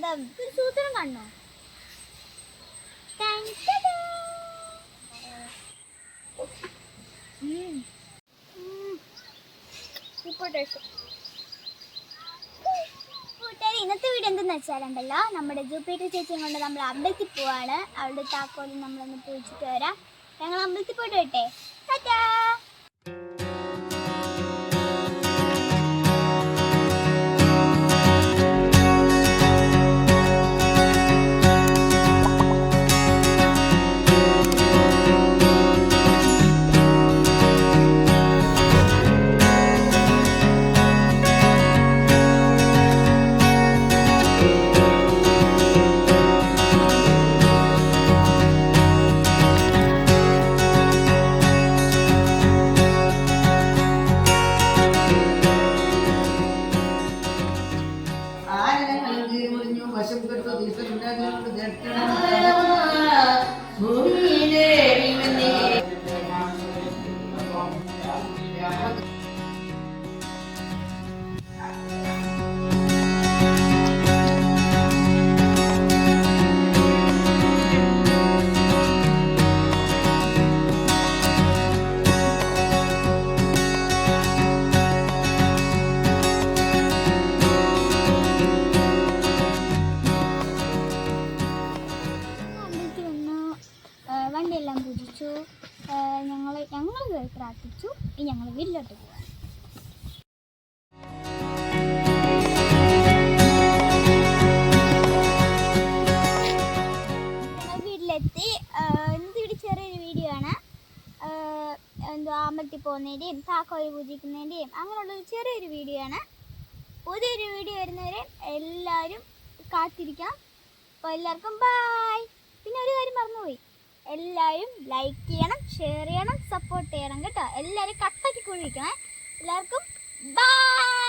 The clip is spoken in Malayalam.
താളം ഒരു സൂത്രം കാണണോ? ഇന്നത്തെ വീഡിയോ എന്തെന്ന് വെച്ചാലുണ്ടല്ലോ, നമ്മുടെ ജൂപ്പിറ്റർ ചേച്ചിയും കൊണ്ട് നമ്മൾ അമ്പലത്തിൽ പോവാണ്. അവളുടെ താക്കോലും നമ്മളൊന്ന് പോയിച്ചിട്ട് വരാം. ഞങ്ങൾ അമ്പലത്തിൽ പോയിട്ട് വരട്ടെ. ടാറ്റാ. വണ്ടിയെല്ലാം പൂജിച്ചു. ഞങ്ങൾ പ്രാർത്ഥിച്ചു. ഇനി ഞങ്ങൾ വീട്ടിലോട്ട് പോകാം. ഞങ്ങൾ വീട്ടിലെത്തി. ഇവിടെ ചെറിയൊരു വീഡിയോ ആണ്. അമ്പലത്തിൽ പോകുന്നതിൻ്റെയും താക്കോല് പൂജിക്കുന്നതിൻ്റെയും അങ്ങനെയുള്ളൊരു ചെറിയൊരു വീഡിയോ ആണ്. പുതിയൊരു വീഡിയോ വരുന്നവരെ എല്ലാവരും കാത്തിരിക്കാം. അപ്പോൾ എല്ലാവർക്കും ബായ്. പിന്നെ ഒരു കാര്യം മറന്നുപോയി, എല്ലാവരും ലൈക്ക് ചെയ്യണം, ഷെയർ ചെയ്യണം, സപ്പോർട്ട് ചെയ്യണം കേട്ടോ. എല്ലാവരും കട്ടാക്കി കുഴിക്കണേ. എല്ലാവർക്കും ബൈ.